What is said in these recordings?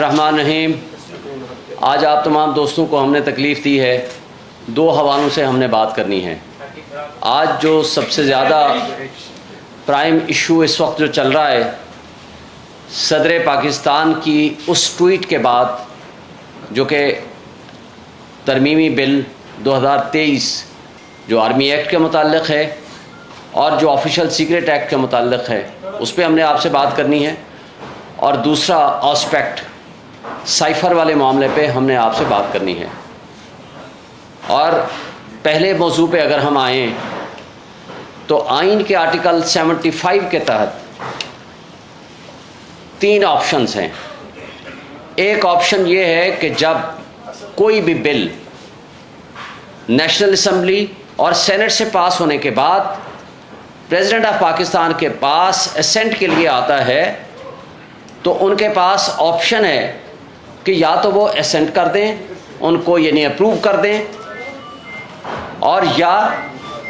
रहमान रहीम। आज आप तमाम दोस्तों को हमने तकलीफ़ दी है, दो हवालों से हमने बात करनी है। आज जो सबसे ज़्यादा प्राइम इशू इस वक्त जो चल रहा है, सदर पाकिस्तान की उस ट्वीट के बाद जो कि तरमीमी बिल 2023 जो आर्मी एक्ट के मुताल्लिक़ है और जो ऑफिशियल सीक्रेट एक्ट के मुताल्लिक़ है, उस पर हमने आपसे बात करनी है। और दूसरा ऑस्पेक्ट साइफ़र वाले मामले पे हमने आपसे बात करनी है। और पहले मौजू पे अगर हम आएँ तो आइन के आर्टिकल 75 के तहत 3 ऑप्शंस हैं। एक ऑप्शन ये है कि जब कोई भी बिल नेशनल असम्बली और सेनेट से पास होने के बाद प्रेसिडेंट ऑफ पाकिस्तान के पास असेंट के लिए आता है, तो उनके पास ऑप्शन है कि या तो वो असेंट कर दें, उनको यानी अप्रूव कर दें, और या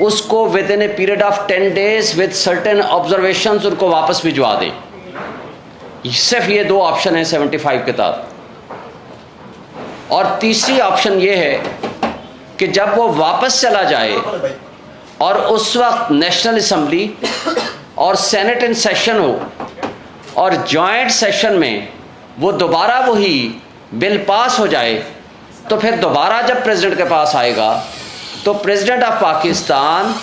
उसको with in A period of 10 days with certain observations उनको वापस भिजवा दें। सिर्फ ये 2 ऑप्शन है 75 के तहत। और तीसरी ऑप्शन ये है कि जब वो वापस चला जाए और उस वक्त नेशनल असम्बली और सेनेट इन सेशन हो और जॉइंट सेशन में वो दोबारा वही बिल पास हो जाए, तो फिर दोबारा जब प्रेसिडेंट के पास आएगा तो प्रेसिडेंट ऑफ पाकिस्तान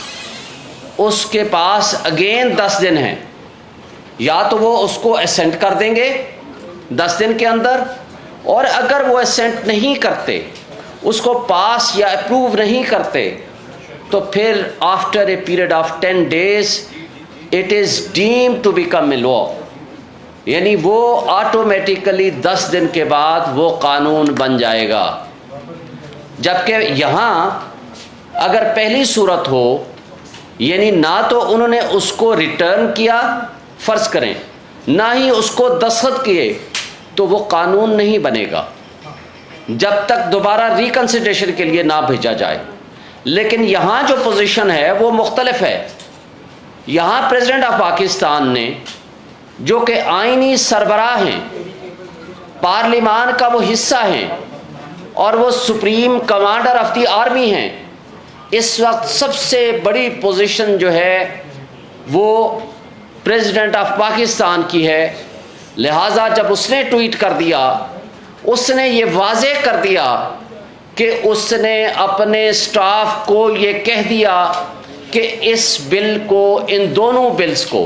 उसके पास अगेन 10 दिन हैं। या तो वो उसको असेंट कर देंगे 10 दिन के अंदर, और अगर वो असेंट नहीं करते, उसको पास या अप्रूव नहीं करते, तो फिर after a period of 10 days it is deemed to become a law, यानी वो ऑटोमेटिकली 10 दिन के बाद वो कानून बन जाएगा। जबकि यहाँ अगर पहली सूरत हो, यानी ना तो उन्होंने उसको रिटर्न किया फ़र्ज़ करें, ना ही उसको दस्तखत किए, तो वो कानून नहीं बनेगा जब तक दोबारा रिकन्सिडरेशन के लिए ना भेजा जाए। लेकिन यहाँ जो पोजीशन है वो मुख्तलिफ है। यहाँ प्रेसिडेंट ऑफ पाकिस्तान ने, जो कि आइनी सरबराह हैं, पार्लिमान का वो हिस्सा हैं और वो supreme commander of the army हैं, इस वक्त सबसे बड़ी पोजीशन जो है वो प्रेसिडेंट ऑफ पाकिस्तान की है। लिहाजा जब उसने ट्वीट कर दिया, उसने ये वाज़ेह कर दिया कि उसने अपने स्टाफ को ये कह दिया कि इस बिल को, इन दोनों बिल्स को,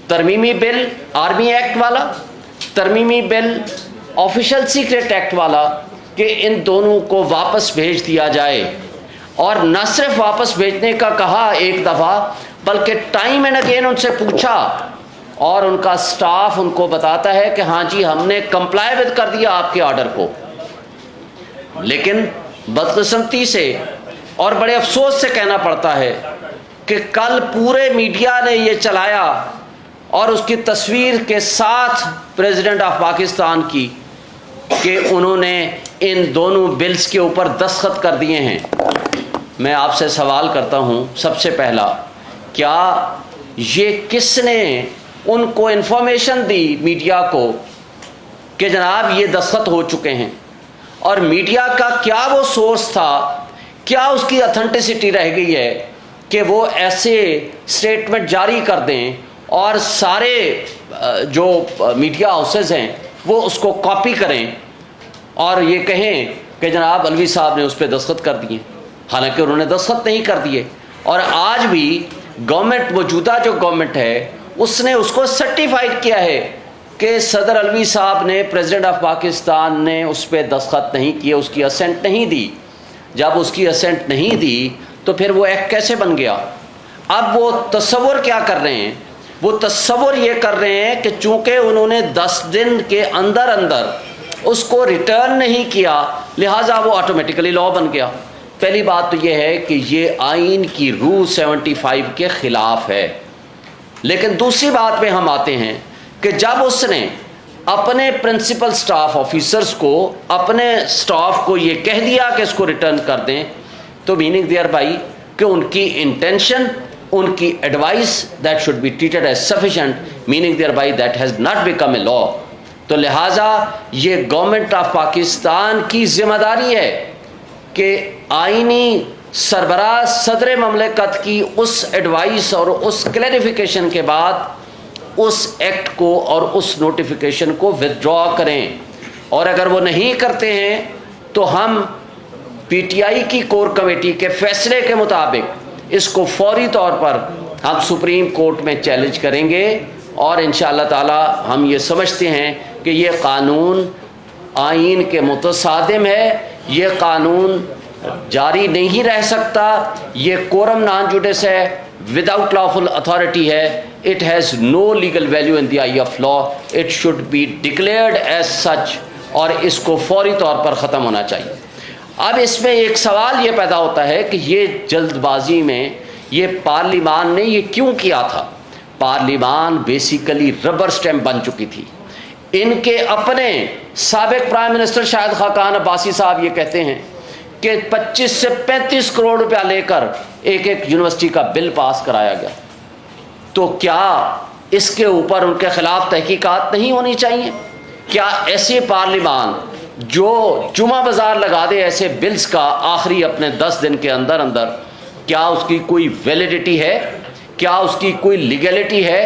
तरमीमी बिल आर्मी एक्ट वाला, तरमीमी बिल ऑफिशियल सीक्रेट एक्ट वाला, कि इन दोनों को वापस भेज दिया जाए। और न सिर्फ वापस भेजने का कहा एक दफ़ा, बल्कि टाइम एंड अगेन उनसे पूछा, और उनका स्टाफ उनको बताता है कि हाँ जी, हमने कंप्लाई विद कर दिया आपके ऑर्डर को। लेकिन बदकिस्मती से और बड़े अफसोस से कहना पड़ता है कि कल पूरे मीडिया ने ये चलाया और उसकी तस्वीर के साथ प्रेसिडेंट ऑफ पाकिस्तान की, कि उन्होंने इन दोनों बिल्स के ऊपर दस्तखत कर दिए हैं। मैं आपसे सवाल करता हूँ, सबसे पहला, क्या ये किसने उनको इन्फॉर्मेशन दी मीडिया को कि जनाब ये दस्तखत हो चुके हैं? और मीडिया का क्या वो सोर्स था, क्या उसकी ऑथेंटिसिटी रह गई है कि वो ऐसे स्टेटमेंट जारी कर दें और सारे जो मीडिया हाउसेस हैं वो उसको कॉपी करें और ये कहें कि जनाब अलवी साहब ने उस पर दस्तखत कर दिए, हालांकि उन्होंने दस्तखत नहीं कर दिए। और आज भी गवर्नमेंट, मौजूदा जो गवर्नमेंट है, उसने उसको सर्टिफाइड किया है कि सदर अलवी साहब ने, प्रेसिडेंट ऑफ पाकिस्तान ने उस पर दस्तखत नहीं किए, उसकी असेंट नहीं दी। जब उसकी असेंट नहीं दी तो फिर वो एक्ट कैसे बन गया? अब वो तस्वुर क्या कर रहे हैं? वो तस्वुर ये कर रहे हैं कि चूँकि उन्होंने 10 दिन के अंदर अंदर उसको रिटर्न नहीं किया, लिहाजा वो ऑटोमेटिकली लॉ बन गया। पहली बात तो ये है कि ये आइन की रूल 75 के ख़िलाफ़ है। लेकिन दूसरी बात पे हम आते हैं कि जब उसने अपने प्रिंसिपल स्टाफ ऑफिसर्स को, अपने स्टाफ को ये कह दिया कि इसको रिटर्न कर दें, तो मीनिंग देयर बाई कि उनकी इंटेंशन, उनकी advice that should be treated as sufficient, meaning thereby that has not become a law. تو لہٰذا یہ گورنمنٹ آف پاکستان کی ذمہ داری ہے کہ آئینی سربراہ صدر مملکت کی اس ایڈوائس اور اس کلیریفیکیشن کے بعد اس ایکٹ کو اور اس نوٹیفیکیشن کو ودرا کریں، اور اگر وہ نہیں کرتے ہیں تو ہم پی ٹی آئی کی کور کمیٹی کے فیصلے کے مطابق اس کو فوری طور پر ہم سپریم کورٹ میں چیلنج کریں گے، اور انشاءاللہ تعالی ہم یہ سمجھتے ہیں کہ یہ قانون آئین کے متصادم ہے، یہ قانون جاری نہیں رہ سکتا، یہ کورم نان جوڈس ہے، وداؤٹ لافل اتھارٹی ہے، it has no legal value in the eye of law, it should be declared as such, اور اس کو فوری طور پر ختم ہونا چاہیے۔ اب اس میں ایک سوال یہ پیدا ہوتا ہے کہ یہ جلد بازی میں یہ پارلیمان نے یہ کیوں کیا تھا؟ پارلیمان بیسیکلی ربر سٹیمپ بن چکی تھی۔ ان کے اپنے سابق پرائم منسٹر شاہد خاقان عباسی صاحب یہ کہتے ہیں کہ 25 سے 35 کروڑ روپیہ لے کر ایک یونیورسٹی کا بل پاس کرایا گیا، تو کیا اس کے اوپر ان کے خلاف تحقیقات نہیں ہونی چاہیے؟ کیا ایسے پارلیمان جو جمعہ بازار لگا دے ایسے بلز کا آخری اپنے 10 دن کے اندر اندر، کیا اس کی کوئی ویلیڈیٹی ہے؟ کیا اس کی کوئی لیگلٹی ہے؟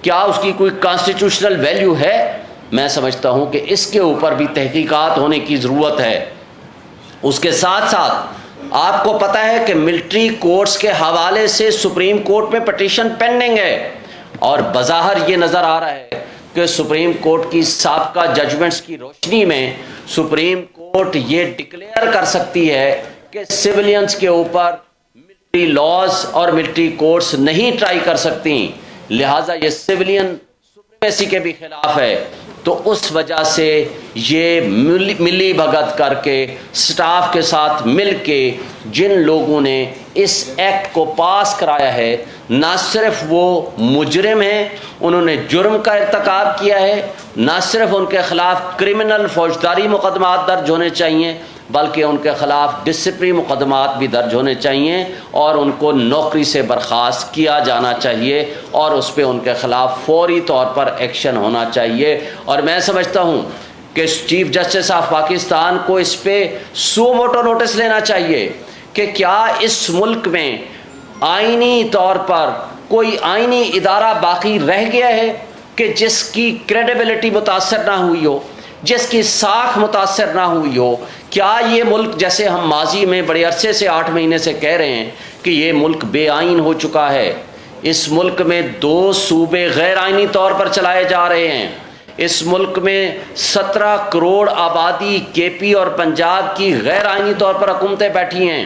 کیا اس کی کوئی کانسٹیٹیوشنل ویلیو ہے؟ میں سمجھتا ہوں کہ اس کے اوپر بھی تحقیقات ہونے کی ضرورت ہے۔ اس کے ساتھ ساتھ آپ کو پتہ ہے کہ ملٹری کورٹس کے حوالے سے سپریم کورٹ میں پٹیشن پینڈنگ ہے، اور بظاہر یہ نظر آ رہا ہے کہ سپریم کورٹ کی سابقہ ججمنٹس کی روشنی میں سپریم کورٹ یہ ڈکلیئر کر سکتی ہے کہ سویلینز کے اوپر ملٹری لاز اور ملٹری کورٹس نہیں ٹرائی کر سکتی، لہٰذا یہ سویلین سپریمیسی کے بھی خلاف ہے۔ تو اس وجہ سے یہ ملی بھگت کر کے سٹاف کے ساتھ مل کے جن لوگوں نے اس ایکٹ کو پاس کرایا ہے، نہ صرف وہ مجرم ہیں، انہوں نے جرم کا ارتکاب کیا ہے، نہ صرف ان کے خلاف کرمنل فوجداری مقدمات درج ہونے چاہیے، بلکہ ان کے خلاف ڈسپلنری مقدمات بھی درج ہونے چاہیے، اور ان کو نوکری سے برخاست کیا جانا چاہیے، اور اس پہ ان کے خلاف فوری طور پر ایکشن ہونا چاہیے۔ اور میں سمجھتا ہوں کہ چیف جسٹس آف پاکستان کو اس پہ سو موٹو نوٹس لینا چاہیے کہ کیا اس ملک میں آئینی طور پر کوئی آئینی ادارہ باقی رہ گیا ہے کہ جس کی کریڈیبلٹی متاثر نہ ہوئی ہو، جس کی ساکھ متاثر نہ ہوئی ہو؟ کیا یہ ملک، جیسے ہم ماضی میں بڑے عرصے سے 8 مہینے سے کہہ رہے ہیں کہ یہ ملک بے آئین ہو چکا ہے، اس ملک میں 2 صوبے غیر آئینی طور پر چلائے جا رہے ہیں، اس ملک میں 17 کروڑ آبادی کے پی اور پنجاب کی غیر آئینی طور پر حکومتیں بیٹھی ہیں،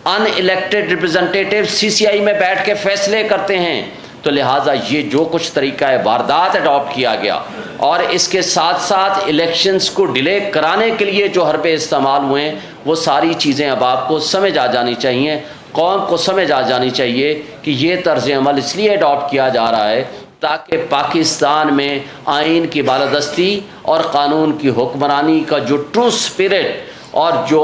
ان الیکٹڈ ریپرزنٹیٹیو سی سی آئی میں بیٹھ کے فیصلے کرتے ہیں، تو لہٰذا یہ جو کچھ طریقہ واردات اڈاپٹ کیا گیا، اور اس کے ساتھ ساتھ الیکشنز کو ڈیلے کرانے کے لیے جو حربے استعمال ہوئے ہیں، وہ ساری چیزیں اب آپ کو سمجھ آ جانی چاہیے، قوم کو سمجھ آ جانی چاہیے کہ یہ طرز عمل اس لیے اڈاپٹ کیا جا رہا ہے تاکہ پاکستان میں آئین کی بالادستی اور قانون کی حکمرانی کا جو ٹرو سپرٹ اور جو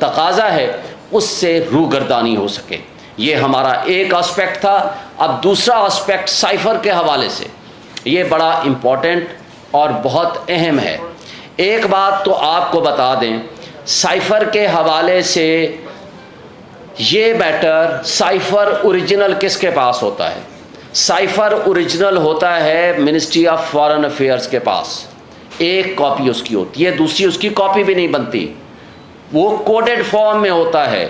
تقاضا ہے اس سے روگردانی ہو سکے۔ یہ ہمارا ایک اسپیکٹ تھا۔ اب دوسرا اسپیکٹ سائفر کے حوالے سے، یہ بڑا امپورٹنٹ اور بہت اہم ہے۔ ایک بات تو آپ کو بتا دیں، سائفر کے حوالے سے یہ میٹر، سائفر اوریجنل کس کے پاس ہوتا ہے؟ سائفر اوریجنل ہوتا ہے منسٹری آف فارن افیئرس کے پاس، ایک کاپی اس کی ہوتی ہے، دوسری اس کی کاپی بھی نہیں بنتی، وہ کوڈڈ فارم میں ہوتا ہے۔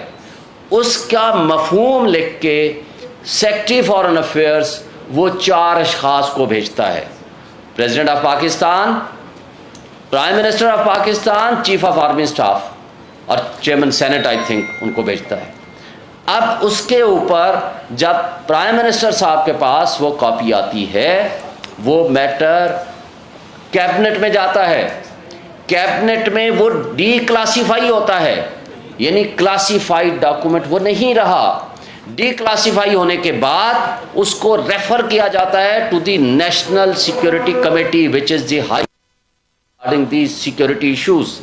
اس کا مفہوم لکھ کے سیکرٹری فارن افیئرس وہ 4 اشخاص کو بھیجتا ہے، president of Pakistan, prime minister of Pakistan, chief of army staff اور چیئرمین سینٹ آئی تھنک ان کو بھیجتا ہے۔ اب اس کے اوپر جب پرائم منسٹر صاحب کے پاس وہ کاپی آتی ہے، وہ میٹر کیبنٹ میں جاتا ہے، کیبنٹ میں وہ ڈی کلاسیفائی ہوتا ہے، یعنی کلاسیفائیڈ ڈاکومنٹ وہ نہیں رہا۔ ڈی کلاسیفائی ہونے کے بعد اس کو ریفر کیا جاتا ہے to the National Security Committee which is the high regarding the security issues.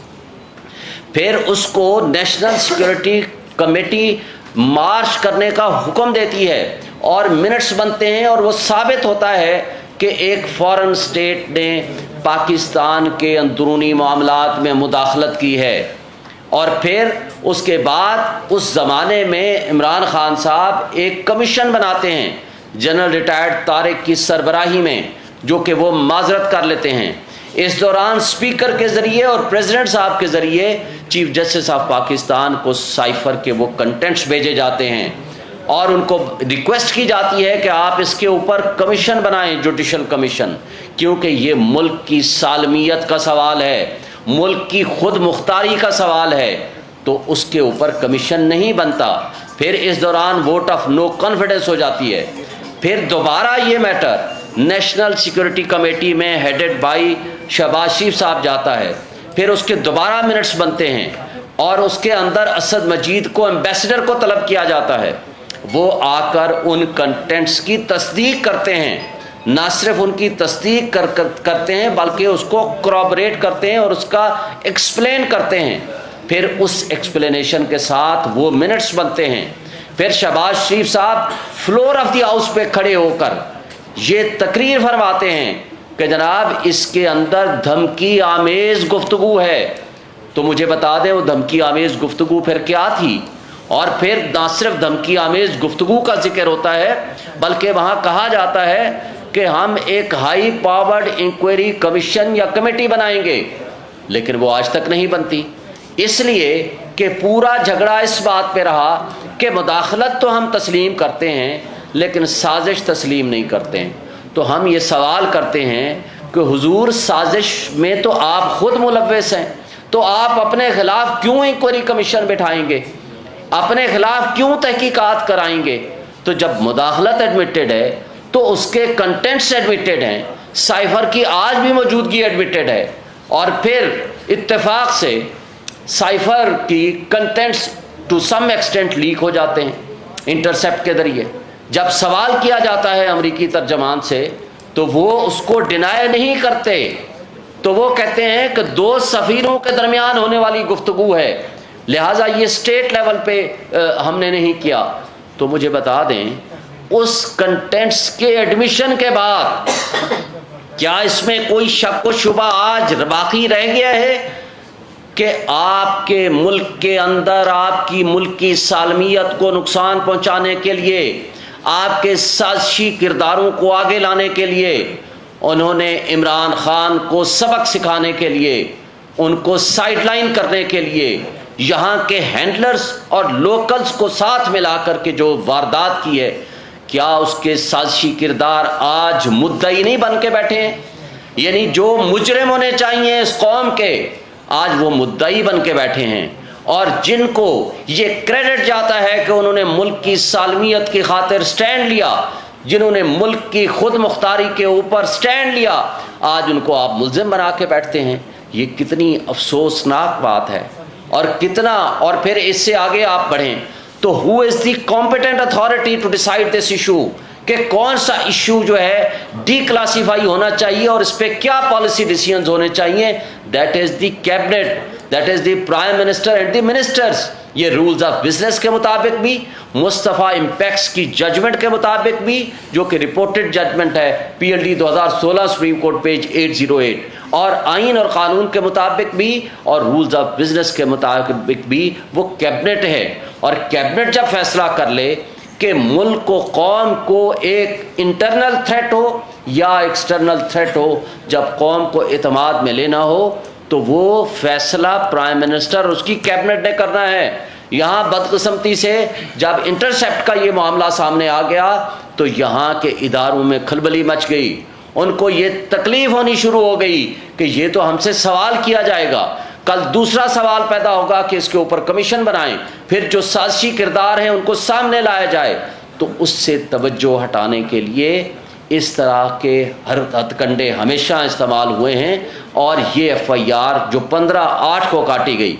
پھر اس کو نیشنل سیکورٹی کمیٹی مارچ کرنے کا حکم دیتی ہے اور منٹس بنتے ہیں، اور وہ ثابت ہوتا ہے کہ ایک فارن اسٹیٹ نے पाकिस्तान के अंदरूनी मामलात में मुदाखलत की है। और फिर उसके बाद उस ज़माने में इमरान खान साहब एक कमीशन बनाते हैं जनरल रिटायर्ड तारिक की सरबराही में, जो कि वो माजरत कर लेते हैं। इस दौरान स्पीकर के ज़रिए और प्रेसिडेंट साहब के ज़रिए चीफ जस्टिस ऑफ पाकिस्तान को साइफर के वो कंटेंट्स भेजे जाते हैं और उनको रिक्वेस्ट की जाती है कि आप इसके ऊपर कमीशन बनाएं, जुडिशल कमीशन, क्योंकि ये मुल्क की सालमियत का सवाल है, मुल्क की खुद मुख्तारी का सवाल है, तो उसके ऊपर कमीशन नहीं बनता। फिर इस दौरान वोट ऑफ नो कॉन्फिडेंस हो जाती है। फिर दोबारा ये मैटर नेशनल सिक्योरिटी कमेटी में हेडेड बाई शहबाज शरीफ साहब जाता है। फिर उसके दोबारा मिनट्स बनते हैं और उसके अंदर असद मजीद को एम्बेसडर को तलब किया जाता है। वो आकर उन कंटेंट्स की तस्दीक करते हैं, ना सिर्फ उनकी तस्दीक करते हैं बल्कि उसको corroborate करते हैं और उसका एक्सप्लेन करते हैं। फिर उस एक्सप्लेनेशन के साथ वो मिनट्स बनते हैं। फिर शहबाज शरीफ साहब फ्लोर ऑफ द हाउस पे खड़े होकर ये तकरीर फरमाते हैं कि जनाब इसके अंदर धमकी आमेज गुफ्तगू है। तो मुझे बता दें वो धमकी आमेज गुफ्तगू फिर क्या थी। और फिर ना सिर्फ धमकी आमेज गुफ्तगू का जिक्र होता है बल्कि वहाँ कहा जाता है कि हम एक हाई पावर्ड इंक्वायरी कमीशन या कमेटी बनाएंगे, लेकिन वो आज तक नहीं बनती, इसलिए कि पूरा झगड़ा इस बात पे रहा कि मुदाखलत तो हम तस्लीम करते हैं लेकिन साजिश तस्लीम नहीं करते हैं। तो हम ये सवाल करते हैं कि हुजूर साजिश में तो आप खुद मुलव्वस हैं, तो आप अपने खिलाफ क्यों इंक्वायरी कमीशन बिठाएंगे, अपने खिलाफ क्यों तहकीकात कराएंगे। तो जब मुदाखलत एडमिटेड है तो उसके कंटेंट्स एडमिटेड हैं, साइफर की आज भी मौजूदगी एडमिटेड है, और फिर इत्तेफाक से साइफर की contents to some extent leak हो जाते हैं इंटरसेप्ट के जरिए। जब सवाल किया जाता है अमरीकी तर्जमान से तो वो उसको डिनाई नहीं करते, तो वो कहते हैं कि दो सफ़ीरों के दरमियान होने वाली गुफ्तगू है, लिहाजा ये स्टेट लेवल पे हमने नहीं किया। तो मुझे बता दें उस कंटेंट्स के एडमिशन के बाद क्या इसमें कोई शक व शुबा आज बाकी रह गया है कि आपके मुल्क के अंदर आपकी मुल्क की सालमियत को नुकसान पहुंचाने के लिए, आपके साजिशी किरदारों को आगे लाने के लिए, उन्होंने इमरान खान को सबक सिखाने के लिए, उनको साइडलाइन करने के लिए यहाँ के हैंडलर्स और लोकल्स को साथ मिलाकर के जो वारदात की है, क्या उसके साजिशी किरदार आज मुद्दई नहीं बन के बैठे हैं? यानी जो मुजरिम होने चाहिए इस कौम के, आज वो मुद्दई बन के बैठे हैं। और जिनको ये क्रेडिट जाता है कि उन्होंने मुल्क की सालमियत की खातिर स्टैंड लिया, जिन्होंने मुल्क की खुद मुख्तारी के ऊपर स्टैंड लिया, आज उनको आप मुल्जिम बना के बैठते हैं। ये कितनी अफसोसनाक बात है। और कितना, और फिर इससे आगे आप बढ़ें तो who is the competent authority to decide this issue, कि कौन सा इशू जो है डीक्लासीफाई होना चाहिए और इस पर क्या पॉलिसी डिसीजंस होने चाहिए। That is the cabinet, that is the prime minister and the ministers. ये रूल्स ऑफ बिजनेस के मुताबिक भी, मुस्तफ़ा इम्पैक्ट्स की जजमेंट के मुताबिक भी, जो कि रिपोर्टेड जजमेंट है PLD 2016 सुप्रीम कोर्ट पेज 808, और आइन और कानून के मुताबिक भी और रूल्स ऑफ बिजनेस के मुताबिक भी वो कैबिनेट है। और कैबिनेट जब फैसला कर ले कि मुल्क को, कौम को एक इंटरनल थ्रेट हो या एक्सटर्नल थ्रेट हो, जब कौम को एतमाद में लेना हो तो वो फैसला प्राइम मिनिस्टर उसकी कैबिनेट ने करना है। यहाँ बदकिस्मती से जब इंटरसेप्ट का ये मामला सामने आ गया तो यहाँ के इदारों में खलबली मच गई, उनको ये तकलीफ होनी शुरू हो गई कि ये तो हमसे सवाल किया जाएगा, कल दूसरा सवाल पैदा होगा कि इसके ऊपर कमीशन बनाएं, फिर जो साजिशी किरदार हैं उनको सामने लाया जाए। तो उससे तवज्जो हटाने के लिए इस तरह के हर हथकंडे हमेशा इस्तेमाल हुए हैं। और ये FIR जो 15/8 को काटी गई,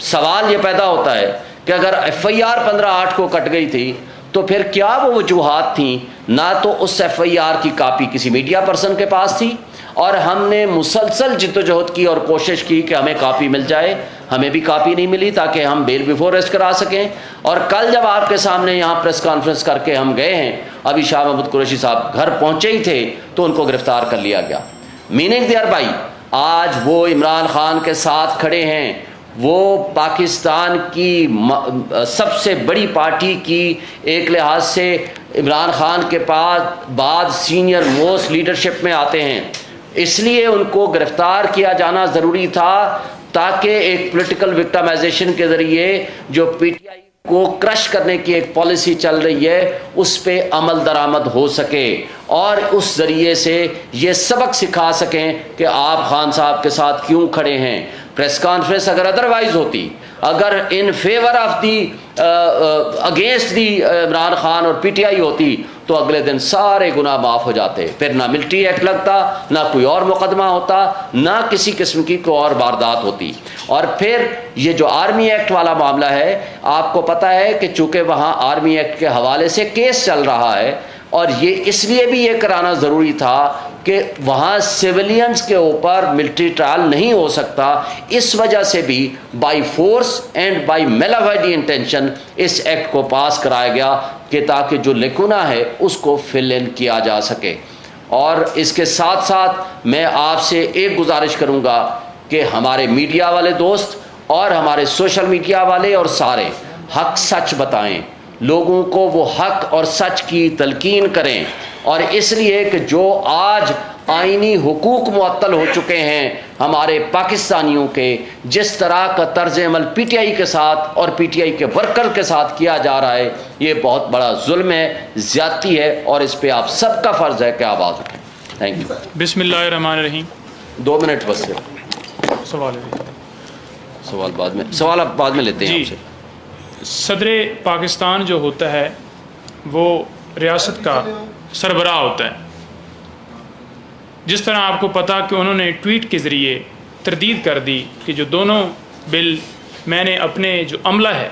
सवाल ये पैदा होता है कि अगर FIR 15/8 को कट गई थी तो फिर क्या वो वजूहात थी? ना तो उस FIR की कापी किसी मीडिया पर्सन के पास थी, और हमने मुसलसल जिद्दोजहद की और कोशिश की कि हमें कापी मिल जाए, हमें भी कापी नहीं मिली ताकि हम बेल बिफोर अरेस्ट करा सकें। और कल जब आपके सामने यहाँ प्रेस कॉन्फ्रेंस करके हम गए हैं, अभी शाह महमूद कुरैशी साहब घर पहुँचे ही थे तो उनको गिरफ्तार कर लिया गया। मीनिंग देयर बाई आज वो इमरान खान के साथ खड़े हैं, वो पाकिस्तान की सबसे बड़ी पार्टी की एक लिहाज से इमरान खान के बाद सीनियर मोस्ट लीडरशिप में आते हैं, इसलिए उनको गिरफ्तार किया जाना ज़रूरी था ताकि एक पॉलिटिकल विक्टिमाइजेशन के ज़रिए जो पीटीआई को क्रश करने की एक पॉलिसी चल रही है उस पे अमल दरामद हो सके और उस ज़रिए से ये सबक सिखा सकें कि आप खान साहब के साथ क्यों खड़े हैं। प्रेस कॉन्फ्रेंस अगर अदरवाइज होती, अगर in favour of the against the Imran Khan और पीटीआई होती तो अगले दिन सारे गुनाह माफ़ हो जाते, फिर ना मिलिट्री एक्ट लगता, ना कोई और मुकदमा होता, ना किसी किस्म की कोई और वारदात होती। और फिर ये जो आर्मी एक्ट वाला मामला है, आपको पता है कि चूँकि वहाँ आर्मी एक्ट के हवाले से केस चल रहा है और ये इसलिए भी ये कराना ज़रूरी था कि वहाँ सिविलियंस के ऊपर मिलिट्री ट्रायल नहीं हो सकता, इस वजह से भी by force and by malafide intention इस एक्ट को पास कराया गया कि ताकि जो लेकुना है उसको फिल इन किया जा सके। और इसके साथ साथ मैं आपसे एक गुजारिश करूँगा कि हमारे मीडिया वाले दोस्त और हमारे सोशल मीडिया वाले और सारे हक सच बताएं, लोगों को वो हक और सच की तलकीन करें। और इसलिए कि जो आज आईनी हुकूक मुअत्तल हो चुके हैं हमारे पाकिस्तानियों के, जिस तरह का तर्ज अमल पीटीआई के साथ और पीटीआई के वर्कर के साथ किया जा रहा है, ये बहुत बड़ा जुल्म है, ज़्यादती है और इस पे आप सबका फ़र्ज़ है कि आवाज़ उठाएं। Thank you. बिस्मिल्लाहिर्रहमानिर्रहीम। 2 मिनट बस, सवाल बाद में लेते हैं आपसे। सदर पाकिस्तान जो होता है वो रियासत का सरबराह होता है। जिस तरह आपको पता कि उन्होंने ट्वीट के ज़रिए तरदीद कर दी कि जो दोनों बिल मैंने अपने जो अमला है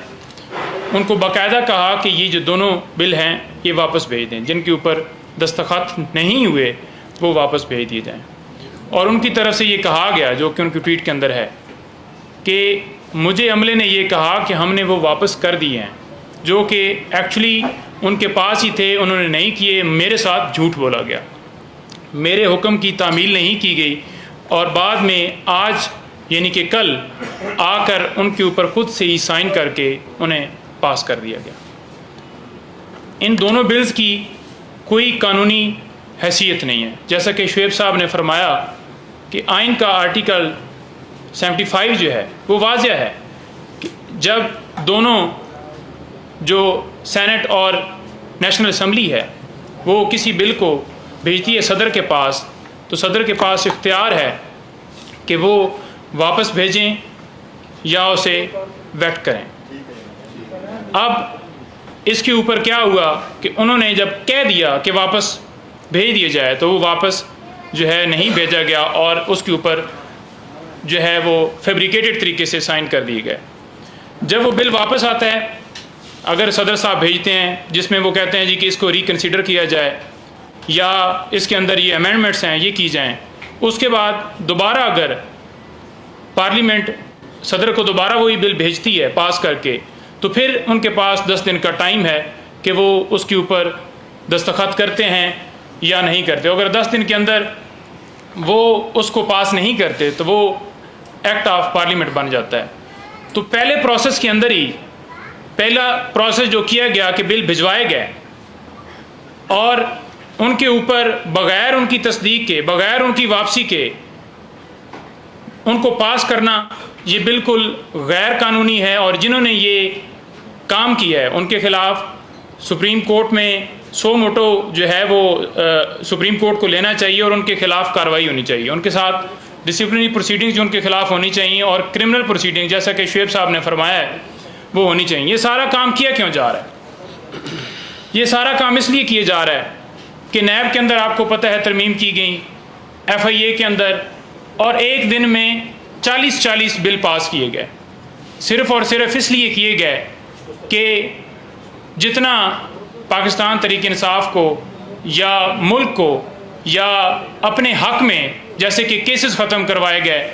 उनको बाकायदा कहा कि ये जो दोनों बिल हैं ये वापस भेज दें, जिनके ऊपर दस्तखत नहीं हुए वो वापस भेज दिए जाएं। और उनकी तरफ से ये कहा गया, जो कि उनकी ट्वीट के अंदर है, कि मुझे अमले ने ये कहा कि हमने वो वापस कर दिए हैं, जो कि एक्चुअली उनके पास ही थे, उन्होंने नहीं किए, मेरे साथ झूठ बोला गया, मेरे हुक्म की तामील नहीं की गई और बाद में आज यानी कि कल आकर उनके ऊपर खुद से ही साइन करके उन्हें पास कर दिया गया। इन दोनों बिल्स की कोई कानूनी हैसियत नहीं है। जैसा कि शुएब साहब ने फरमाया कि आइन का आर्टिकल 75 जो है वो वाज़ह है कि जब दोनों जो सेनेट और नेशनल असम्बली है वो किसी बिल को भेजती है सदर के पास, तो सदर के पास इख्तियार है कि वो वापस भेजें या उसे वेट करें। अब इसके ऊपर क्या हुआ कि उन्होंने जब कह दिया कि वापस भेज दिया जाए तो वो वापस जो है नहीं भेजा गया और उसके ऊपर जो है वो फैब्रिकेटेड तरीके से साइन कर दिए गए। जब वो बिल वापस आता है, अगर सदर साहब भेजते हैं जिसमें वो कहते हैं जी कि इसको रिकन्सिडर किया जाए या इसके अंदर ये अमेंडमेंट्स हैं ये की जाएं, उसके बाद दोबारा अगर पार्लियामेंट सदर को दोबारा वही बिल भेजती है पास करके, तो फिर उनके पास 10 दिन का टाइम है कि वो उसके ऊपर दस्तखत करते हैं या नहीं करते। अगर 10 दिन के अंदर वो उसको पास नहीं करते तो वो एक्ट ऑफ पार्लियामेंट बन जाता है। तो पहले प्रोसेस के अंदर ही पहला प्रोसेस जो किया गया कि बिल भिजवाए गए और उनके ऊपर बग़ैर उनकी तस्दीक के, बग़ैर उनकी वापसी के उनको पास करना ये बिल्कुल गैर कानूनी है। और जिन्होंने ये काम किया है उनके ख़िलाफ़ सुप्रीम कोर्ट में सो मोटो जो है वो सुप्रीम कोर्ट को लेना चाहिए और उनके ख़िलाफ़ कार्रवाई होनी चाहिए। उनके साथ डिसिप्लिनरी प्रोसीडिंग्स जो उनके ख़िलाफ़ होनी चाहिए और क्रिमिनल प्रोसीडिंग जैसा कि शुएब साहब ने फरमाया है वो होनी चाहिए। ये सारा काम किया क्यों जा रहा है? ये सारा काम इसलिए किया जा रहा है कि नैब के अंदर आपको पता है तरमीम की गई, FIA के अंदर, और एक दिन में 40 बिल पास किए गए, सिर्फ़ और सिर्फ इसलिए किए गए कि जितना पाकिस्तान तहरीक इंसाफ को या मुल्क को या अपने हक़ में जैसे कि केसेस ख़त्म करवाए गए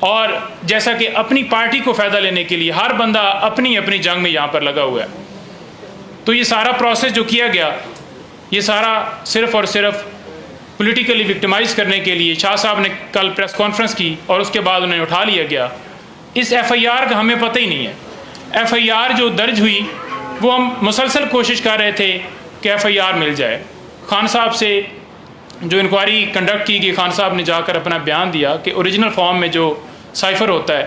और जैसा कि अपनी पार्टी को फ़ायदा लेने के लिए हर बंदा अपनी अपनी जंग में यहाँ पर लगा हुआ है। तो ये सारा प्रोसेस जो किया गया ये सारा सिर्फ़ और सिर्फ پولیٹیکلی وکٹمائز کرنے کے لیے شاہ صاحب نے کل پریس کانفرنس کی اور اس کے بعد انہیں اٹھا لیا گیا. اس ایف آئی آر کا ہمیں پتہ ہی نہیں ہے. ایف آئی آر جو درج ہوئی وہ ہم مسلسل کوشش کر رہے تھے کہ ایف آئی آر مل جائے. خان صاحب سے جو انکوائری کنڈکٹ کی گئی, خان صاحب نے جا کر اپنا بیان دیا کہ اوریجنل فارم میں جو سائفر ہوتا ہے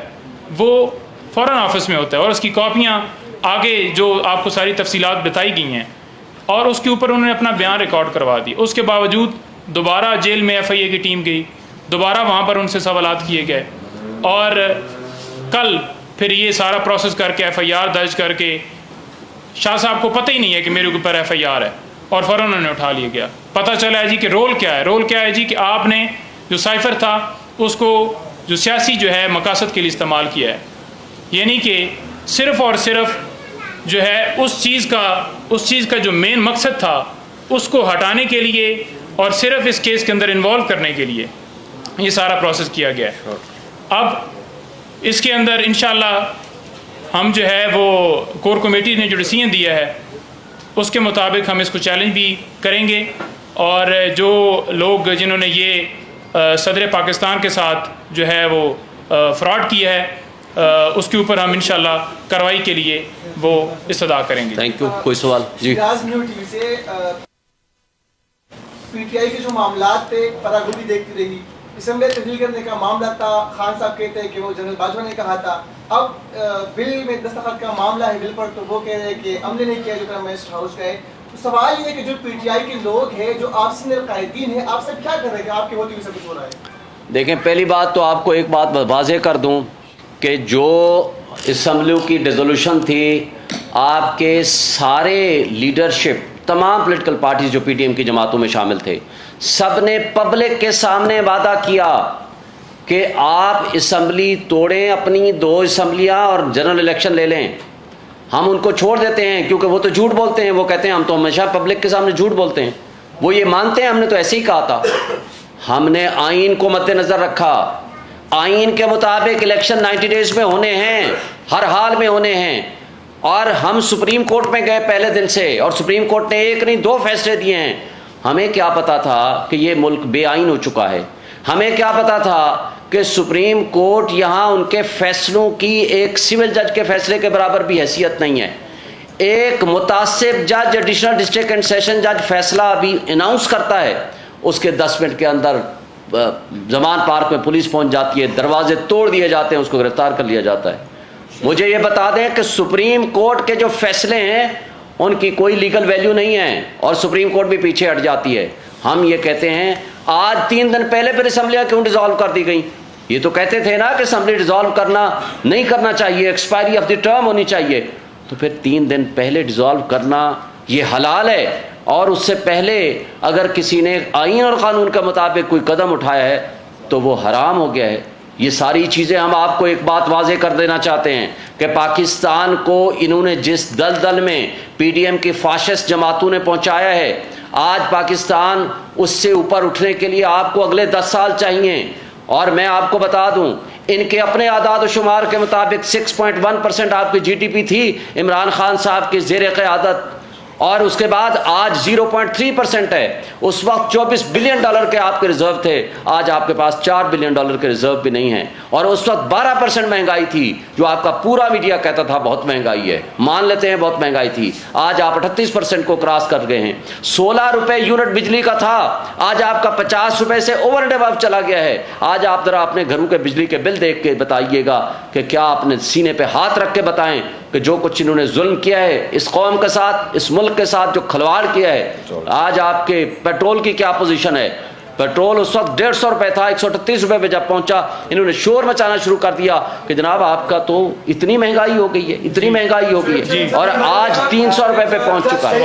وہ فورن آفس میں ہوتا ہے اور اس کی کاپیاں آگے جو آپ کو ساری تفصیلات بتائی گئی ہیں, اور اس کے اوپر انہوں نے اپنا بیان ریکارڈ کروا دی. اس کے باوجود دوبارہ جیل میں ایف آئی اے کی ٹیم گئی, دوبارہ وہاں پر ان سے سوالات کیے گئے, اور کل پھر یہ سارا پروسیس کر کے ایف آئی آر درج کر کے شاہ صاحب کو پتہ ہی نہیں ہے کہ میرے اوپر ایف آئی آر ہے, اور فوراً انہوں نے اٹھا لیا گیا. پتہ چلا ہے جی کہ رول کیا ہے. رول کیا ہے جی کہ آپ نے جو سائفر تھا اس کو جو سیاسی جو ہے مقاصد کے لیے استعمال کیا ہے, یعنی کہ صرف اور صرف جو ہے اس چیز کا جو مین مقصد تھا اس کو ہٹانے کے لیے اور صرف اس کیس کے اندر انوالو کرنے کے لیے یہ سارا پروسیس کیا گیا ہے. اب اس کے اندر انشاءاللہ ہم جو ہے وہ کور کمیٹی نے جو ڈیسیژن دیا ہے اس کے مطابق ہم اس کو چیلنج بھی کریں گے, اور جو لوگ جنہوں نے یہ صدر پاکستان کے ساتھ جو ہے وہ فراڈ کیا ہے اس کے اوپر ہم انشاءاللہ کارروائی کے لیے وہ استدعا کریں گے. Thank you. کوئی سوال؟ جی. پی ٹی آئی کے جو معاملات تھے پتہ گوئی دیکھتی رہی, اسمبلی تبدیل کرنے کا معاملہ تھا, خان صاحب کہتے ہیں کہ وہ جنرل باجوہ نے کہا تھا. اب بل میں دستخط کا معاملہ ہے بل پر, تو وہ کہہ رہے ہیں کہ عملے نہیں کیا جو کہ منسٹر ہاؤس کا ہے. سوال یہ ہے کہ جو پی ٹی آئی کے لوگ ہیں جو آپ سینئر قائدین ہیں, آپ سب کیا کر رہے ہیں کہ آپ کے ہوتے ہوئے سب کچھ ہو رہا ہے؟ دیکھیں, پہلی بات تو آپ کو ایک بات واضح کر دوں کہ جو اسمبلی کی ڈیزولوشن تھی, آپ کے سارے لیڈرشپ تمام پولیٹیکل پارٹیز جو پی ٹی ایم کی جماعتوں میں شامل تھے, سب نے پبلک کے سامنے وعدہ کیا کہ آپ اسمبلی توڑیں, اپنی 2 اسمبلیاں اور جنرل الیکشن لے لیں, ہم ان کو چھوڑ دیتے ہیں. کیونکہ وہ تو جھوٹ بولتے ہیں, وہ کہتے ہیں ہم تو ہمیشہ پبلک کے سامنے جھوٹ بولتے ہیں, وہ یہ مانتے ہیں ہم نے تو ایسے ہی کہا تھا. ہم نے آئین کو مد نظر رکھا, آئین کے مطابق الیکشن 90 ڈیز میں ہونے ہیں, ہر حال میں ہونے ہیں, اور ہم سپریم کورٹ میں گئے پہلے دن سے, اور سپریم کورٹ نے 1 نہیں 2 فیصلے دیے ہیں. ہمیں کیا پتا تھا کہ یہ ملک بے آئین ہو چکا ہے؟ ہمیں کیا پتا تھا کہ سپریم کورٹ یہاں ان کے فیصلوں کی ایک سول جج کے فیصلے کے برابر بھی حیثیت نہیں ہے. ایک متعصب جج, ایڈیشنل ڈسٹرکٹ اینڈ سیشن جج فیصلہ ابھی اناؤنس کرتا ہے, اس کے 10 منٹ کے اندر زمان پارک میں پولیس پہنچ جاتی ہے, دروازے توڑ دیے جاتے ہیں, اس کو گرفتار کر لیا جاتا ہے. مجھے یہ بتا دیں کہ سپریم کورٹ کے جو فیصلے ہیں ان کی کوئی لیگل ویلیو نہیں ہے, اور سپریم کورٹ بھی پیچھے ہٹ جاتی ہے. ہم یہ کہتے ہیں آج 3 دن پہلے پھر اسمبلیاں کیوں ڈیزالو کر دی گئی؟ یہ تو کہتے تھے نا کہ اسمبلی ڈیزالو کرنا نہیں کرنا چاہیے, ایکسپائری آف دی ٹرم ہونی چاہیے, تو پھر 3 دن پہلے ڈیزالو کرنا یہ حلال ہے. اور اس سے پہلے اگر کسی نے آئین اور قانون کے مطابق کوئی قدم اٹھایا ہے تو وہ حرام ہو گیا ہے. یہ ساری چیزیں ہم آپ کو ایک بات واضح کر دینا چاہتے ہیں کہ پاکستان کو انہوں نے جس دلدل میں پی ڈی ایم کی فاشسٹ جماعتوں نے پہنچایا ہے, آج پاکستان اس سے اوپر اٹھنے کے لیے آپ کو اگلے 10 سال چاہیے. اور میں آپ کو بتا دوں, ان کے اپنے اعداد و شمار کے مطابق 6.1% آپ کی جی ڈی پی تھی عمران خان صاحب کی زیر قیادت, اور اس کے بعد آج 0.3% ہے. اس وقت $24 بلین کے آپ کے ریزرو تھے, آج آپ کے پاس $4 بلین کے ریزرو بھی نہیں ہیں. اور اس وقت 12% مہنگائی تھی, جو آپ کا پورا میڈیا کہتا تھا بہت mہنگائی ہے, مان لیتے ہیں بہت مہنگائی تھی, آج آپ 38% کو کراس کر گئے ہیں. 16 روپے یونٹ بجلی کا تھا, آج آپ کا 50 روپے سے اوور اینڈ ابو چلا گیا ہے. آج آپ ذرا اپنے گھروں کے بجلی کے بل دیکھ کے بتائیے گا کہ کیا اپنے سینے پہ ہاتھ رکھ کے بتائیں کہ جو کچھ انہوں نے ظلم کیا ہے اس قوم کے ساتھ, اس ملک کے ساتھ جو کھلواڑ کیا ہے. آج آپ کے پیٹرول کی کیا پوزیشن ہے؟ پیٹرول اس وقت 150 روپے تھا, 138 روپے پہ جب پہنچا انہوں نے شور مچانا شروع کر دیا کہ جناب آپ کا تو اتنی مہنگائی ہو گئی ہے, اتنی مہنگائی ہو گئی ہے, اور آج 300 روپے پہ پہنچ چکا ہے.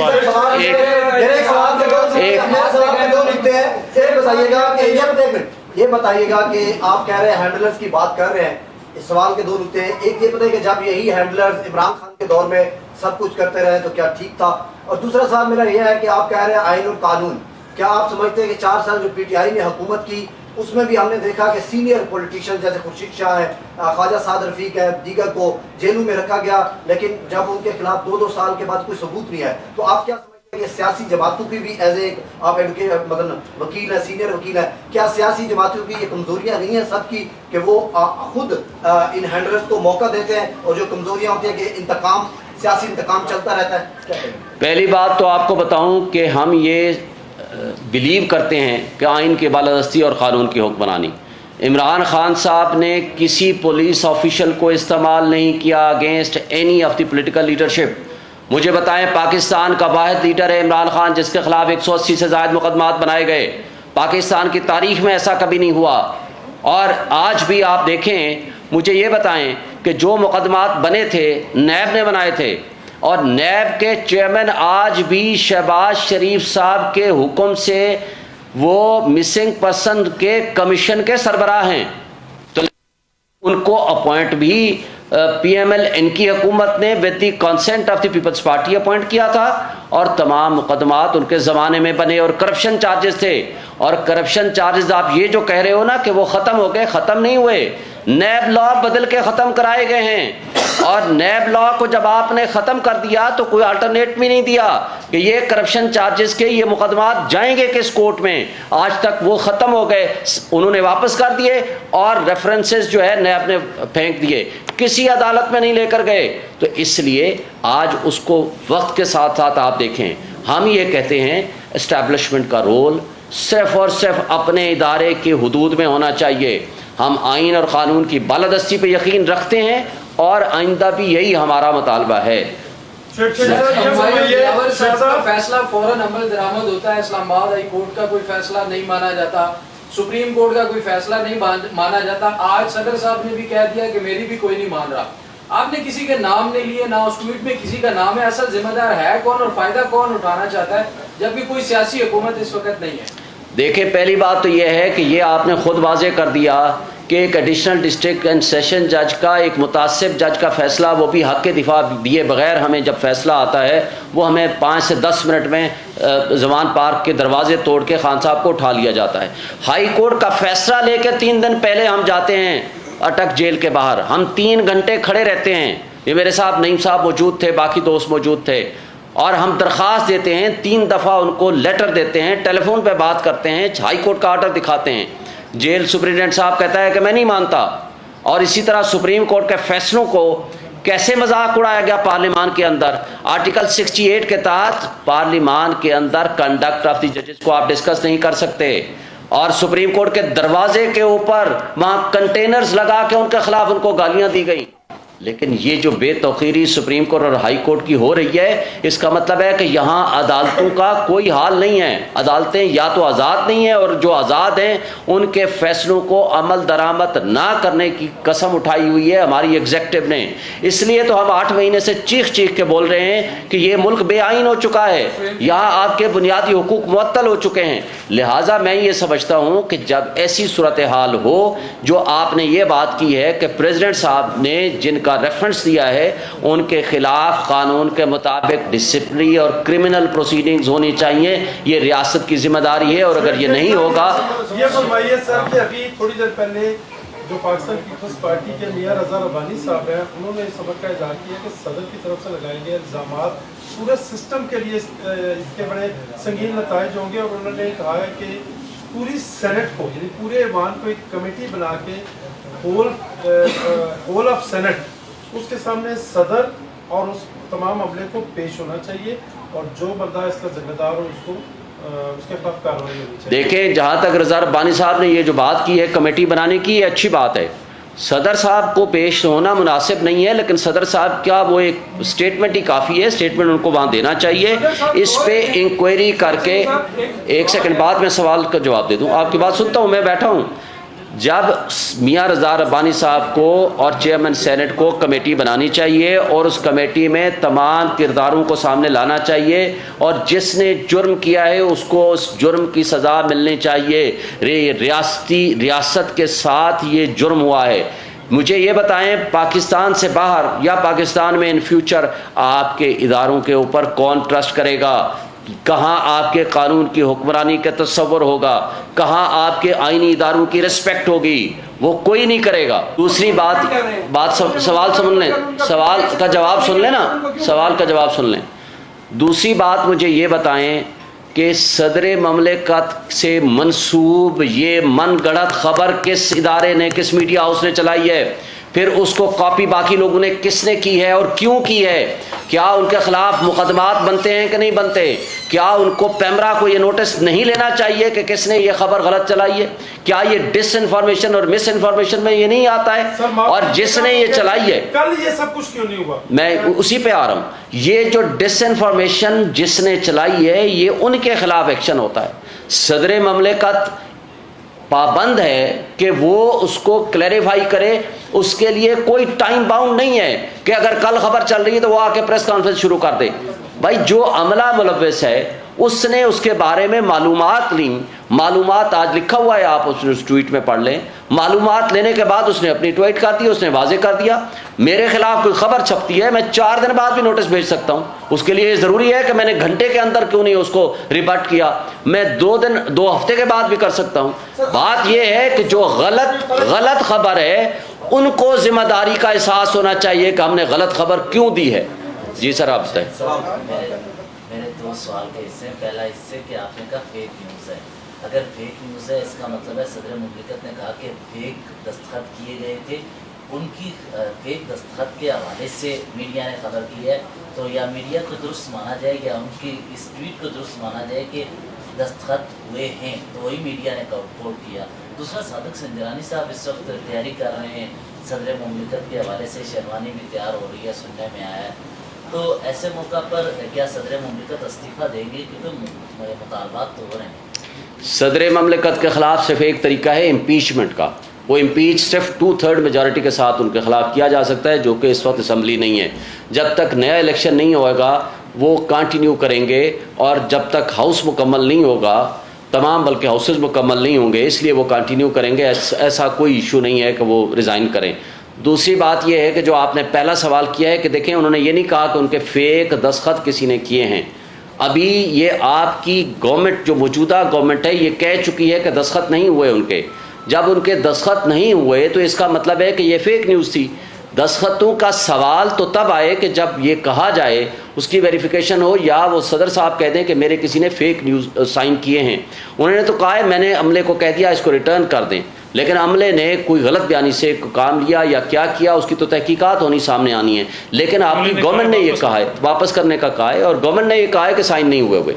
یہ بتائیے گا کہ آپ کہہ رہے ہیں ہینڈلرز کی بات کر رہے ہیں, اس سوال کے 2 نکتے ہیں. ایک یہ بتائیے کہ جب یہی ہینڈلرز عمران خان کے دور میں سب کچھ کرتے رہے تو کیا ٹھیک تھا؟ اور دوسرا سوال میرا یہ ہے کہ آپ کہہ رہے ہیں آئین اور قانون, کیا آپ سمجھتے ہیں کہ 4 سال جو پی ٹی آئی نے حکومت کی اس میں بھی ہم نے دیکھا کہ سینئر پولیٹیشین جیسے خورشید شاہ ہے, خواجہ سعد رفیق ہے, دیگر کو جیلوں میں رکھا گیا, لیکن جب ان کے خلاف 2 سال کے بعد کوئی ثبوت نہیں ہے, تو آپ کیا سمجھتے ہیں یہ سیاسی جماعتوں کی بھی ایز اے آپ مطلب وکیل ہیں، سینئر وکیل ہیں، کیا سیاسی جماعتوں کی یہ کمزوریاں نہیں ہیں سب کی کہ وہ خود ان ہینڈلرز کو موقع دیتے ہیں اور جو کمزوریاں ہوتی ہیں کہ سیاسی انتقام چلتا رہتا ہے؟ پہلی بات تو آپ کو بتاؤں کہ ہم یہ بلیو کرتے ہیں کہ آئین کی بالادستی اور قانون کی حکمرانی. عمران خان صاحب نے کسی پولیس آفیشل کو استعمال نہیں کیا against any of the political leadership. مجھے بتائیں پاکستان کا واحد لیڈر ہے عمران خان جس کے خلاف 180 سے زائد مقدمات بنائے گئے. پاکستان کی تاریخ میں ایسا کبھی نہیں ہوا. اور آج بھی آپ دیکھیں، مجھے یہ بتائیں کہ جو مقدمات بنے تھے نیب نے بنائے تھے، اور نیب کے چیئرمین آج بھی شہباز شریف صاحب کے حکم سے وہ مسنگ پرسن کے کمیشن کے سربراہ ہیں. تو ان کو اپوائنٹ بھی پی ایم ایل ان کی حکومت نے with the consent of the Peoples Party appoint کیا تھا، اور تمام مقدمات ان کے زمانے میں بنے اور کرپشن چارجز تھے. اور کرپشن چارجز آپ یہ جو کہہ رہے ہو نا کہ وہ ختم ہو گئے، ختم نہیں ہوئے. نیب لا بدل کے ختم کرائے گئے ہیں، اور نیب لا کو جب آپ نے ختم کر دیا تو کوئی الٹرنیٹ بھی نہیں دیا کہ یہ کرپشن چارجز کے یہ مقدمات جائیں گے کس کورٹ میں. آج تک وہ ختم ہو گئے، انہوں نے واپس کر دیے اور ریفرنسز جو ہے نیب نے پھینک دیے، کسی عدالت میں نہیں لے کر گئے. تو اس لیے آج اس کو وقت کے ساتھ ساتھ آپ دیکھیں، ہم یہ کہتے ہیں اسٹیبلشمنٹ کا رول صرف اور صرف اپنے ادارے کے حدود میں ہونا چاہیے. ہم آئین اور قانون کی بالادستی پہ یقین رکھتے ہیں اور آئندہ بھی یہی ہمارا مطالبہ ہے. فیصلہ فوراً عمل درآمد ہوتا ہے، اسلام آباد ہائی کورٹ کا کوئی فیصلہ نہیں مانا جاتا، سپریم کورٹ کا کوئی فیصلہ نہیں مانا جاتا. آج صدر صاحب نے بھی کہہ دیا کہ میری بھی کوئی نہیں مان رہا. آپ نے کسی کے نام نہیں لیے، نہ اس ٹویٹ میں کسی کا نام ہے. اصل ذمہ دار ہے کون اور فائدہ کون اٹھانا چاہتا ہے جبکہ کوئی سیاسی حکومت اس وقت نہیں ہے؟ دیکھیں، پہلی بات تو یہ ہے کہ یہ آپ نے خود واضح کر دیا کہ ایک ایڈیشنل ڈسٹرکٹ اینڈ سیشن جج کا، ایک متعصب جج کا فیصلہ، وہ بھی حق کے دفاع دیے بغیر ہمیں جب فیصلہ آتا ہے وہ ہمیں 5 سے 10 منٹ میں زمان پارک کے دروازے توڑ کے خان صاحب کو اٹھا لیا جاتا ہے. ہائی کورٹ کا فیصلہ لے کے 3 دن پہلے ہم جاتے ہیں اٹک جیل کے باہر، ہم 3 گھنٹے کھڑے رہتے ہیں. یہ میرے صاحب نعیم صاحب موجود تھے، باقی دوست موجود تھے، اور ہم درخواست دیتے ہیں 3 دفعہ ان کو لیٹر دیتے ہیں، ٹیلی فون پہ بات کرتے ہیں، ہائی کورٹ کا آرڈر دکھاتے ہیں. جیل سپرنٹینڈنٹ صاحب کہتا ہے کہ میں نہیں مانتا. اور اسی طرح سپریم کورٹ کے فیصلوں کو کیسے مذاق اڑایا گیا پارلیمان کے اندر. آرٹیکل 68 کے تحت پارلیمان کے اندر کنڈکٹ آف دی ججز کو آپ ڈسکس نہیں کر سکتے، اور سپریم کورٹ کے دروازے کے اوپر وہاں کنٹینرز لگا کے ان کے خلاف ان کو گالیاں دی گئیں. لیکن یہ جو بے توقیری سپریم کورٹ اور ہائی کورٹ کی ہو رہی ہے، اس کا مطلب ہے کہ یہاں عدالتوں کا کوئی حال نہیں ہے. عدالتیں یا تو آزاد نہیں ہیں، اور جو آزاد ہیں ان کے فیصلوں کو عمل درآمد نہ کرنے کی قسم اٹھائی ہوئی ہے ہماری ایگزیکٹو نے. اس لیے تو ہم 8 مہینے سے چیخ چیخ کے بول رہے ہیں کہ یہ ملک بے آئین ہو چکا ہے، یہاں آپ کے بنیادی حقوق معطل ہو چکے ہیں. لہٰذا میں یہ سمجھتا ہوں کہ جب ایسی صورتحال ہو، جو آپ نے یہ بات کی ہے کہ پریزیڈنٹ صاحب نے جن کا ریفرنس دیا ہے ان کے خلاف قانون کے مطابق ڈسپلنری اور کرمنل پروسیڈنگز ہونی چاہیے، یہ ریاست کی ذمہ داری ہے. اور اگر یہ نہیں ہوگا، یہ فرمائیے سر کہ ابھی تھوڑی دیر پہلے جو پاکستان پیپلز پارٹی کے میاں رضا ربانی صاحب ہیں، انہوں نے اس سبق کا اظہار کیا کہ صدر کی طرف سے لگائے گئے الزامات پورے سسٹم کے لیے اس کے بڑے سنگین نتائج ہوں گے. اور انہوں نے کہا ہے کہ پوری سینٹ کو، یعنی پورے ایوان کو ایک کمیٹی بنا کے ہول آف سینٹ اس کے سامنے صدر اور اس تمام عملے کو پیش ہونا چاہیے، اور جو بندہ اس کا ذمہ دار ہو اس کو اس کے خلاف کارروائی ہونی چاہیے. دیکھیں، جہاں تک رضا ربانی صاحب نے یہ جو بات کی ہے کمیٹی بنانے کی، یہ اچھی بات ہے. صدر صاحب کو پیش ہونا مناسب نہیں ہے، لیکن صدر صاحب کیا وہ ایک اسٹیٹمنٹ ہی کافی ہے، اسٹیٹمنٹ ان کو وہاں دینا چاہیے. اس پہ انکوائری کر کے، 1 سیکنڈ بعد میں سوال کا جواب دے دوں. آپ کی بات سنتا ہوں، میں بیٹھا ہوں. جب میاں رضا ربانی صاحب کو اور چیئرمین سینٹ کو کمیٹی بنانی چاہیے، اور اس کمیٹی میں تمام کرداروں کو سامنے لانا چاہیے، اور جس نے جرم کیا ہے اس کو اس جرم کی سزا ملنی چاہیے. ریاست کے ساتھ یہ جرم ہوا ہے. مجھے یہ بتائیں، پاکستان سے باہر یا پاکستان میں ان فیوچر آپ کے اداروں کے اوپر کون ٹرسٹ کرے گا؟ کہاں آپ کے قانون کی حکمرانی کا تصور ہوگا؟ کہاں آپ کے آئینی اداروں کی رسپیکٹ ہوگی؟ وہ کوئی نہیں کرے گا. دوسری بات سوال سن لیں، سوال کا جواب سن لیں نا، سوال کا جواب سن لیں. दूसरी बात मुझे ये बताएं कि सदर ममलिकत से मंसूब ये मन गढ़ंत खबर किस इदारे ने, किस मीडिया हाउस ने चलाई है, फिर उसको कॉपी बाकी लोगों ने किसने की है और क्यों की है, क्या उनके खिलाफ मुकदमात बनते हैं कि नहीं बनते, क्या उनको पैमरा को ये नोटिस नहीं लेना चाहिए कि किसने ये खबर गलत चलाई है, क्या ये डिसइंफॉर्मेशन और मिस इन्फॉर्मेशन में ये नहीं आता है, और जिसने ये चलाई है, कल ये सब कुछ क्यों नहीं हुआ? मैं उसी पे आ रहा हूँ, ये जो डिसइंफॉर्मेशन जिसने चलाई है ये उनके खिलाफ एक्शन होता है। सदर ममलिकत पाबंद है कि वो उसको क्लैरिफाई करे, उसके लिए कोई टाइम बाउंड नहीं है कि अगर कल खबर चल रही है तो वो आके प्रेस कॉन्फ्रेंस शुरू कर दे। भाई जो अमला मुलव्वस है उसने उसके बारे में मालूमात ली, मालूमात आज लिखा हुआ है, आप उस ट्वीट में पढ़ लें, मालूमात लेने के बाद उसने अपनी ट्वीट कर दी, उसने वाजे कर दिया मेरे खिलाफ कोई खबर छपती है मैं 4 दिन बाद भी नोटिस भेज सकता हूँ, उसके लिए ये ज़रूरी है कि मैंने घंटे के अंदर क्यों नहीं उसको रिबट किया, मैं 2 हफ्ते के बाद भी कर सकता हूँ। बात यह है कि जो गलत खबर है उनको जिम्मेदारी का एहसास होना चाहिए कि हमने गलत खबर क्यों दी है। जी सर आप बताएं। मेरे 2 सवाल के हिस्से, पहला हिस्से कि आपने कहा फेक न्यूज़ है, अगर फेक न्यूज़ है इसका मतलब है सदर मुमलिकत ने कहा कि फेक दस्तखत किए गए थे, उनकी फेक दस्तखत के हवाले से मीडिया ने खबर की है, तो या मीडिया को दुरुस्त माना जाए या उनकी इस ट्वीट को दुरुस्त माना जाए कि दस्तखत हुए हैं, तो वही मीडिया ने रिपोर्ट किया। दूसरा, सादिक सिंजरानी साहब इस वक्त तैयारी कर रहे हैं सदर मुमलिकत के हवाले से, शेरवानी भी तैयार हो रही है, सुनने में आया है, तो ऐसे मौका पर क्या सदर मुमलिकत इस्तीफ़ा देंगे, क्योंकि मुतालबात तो हो रहे हैं? सदर ममलिकत के खिलाफ सिर्फ एक तरीका है इम्पीचमेंट का, वो इम्पीच सिर्फ 2/3 मेजॉरिटी के साथ उनके खिलाफ किया जा सकता है, जो कि इस वक्त असम्बली नहीं है। जब तक नया इलेक्शन नहीं होगा वो कंटिन्यू करेंगे, और जब तक हाउस मुकम्मल नहीं होगा, तमाम बल्कि हाउसेज मुकम्मल नहीं होंगे, इसलिए वो कंटिन्यू करेंगे। ऐसा कोई इशू नहीं है कि वो रिज़ाइन करें। दूसरी बात यह है कि जो आपने पहला सवाल किया है कि देखें, उन्होंने ये नहीं कहा कि उनके फेक दस्तखत किसी ने किए हैं। अभी ये आपकी गवर्नमेंट, जो मौजूदा गवर्नमेंट है, ये कह चुकी है कि दस्तखत नहीं हुए उनके। जब उनके दस्तखत नहीं हुए तो इसका मतलब है कि ये फेक न्यूज़ थी। दस्तखतों का सवाल तो तब आए कि जब ये कहा जाए, उसकी वेरिफिकेशन हो, या वो सदर साहब कह दें कि मेरे किसी ने फेक न्यूज़ साइन किए हैं। उन्होंने तो कहा है मैंने अमले को कह दिया इसको रिटर्न कर दें, लेकिन अमले ने कोई गलत बयानी से काम लिया या क्या किया उसकी तो तहकीकात होनी सामने आनी है। लेकिन आपकी गवर्नमेंट ने ये कहा है, वापस करने का कहा है, और गवर्नमेंट ने ये कहा है कि साइन नहीं हुए हुए।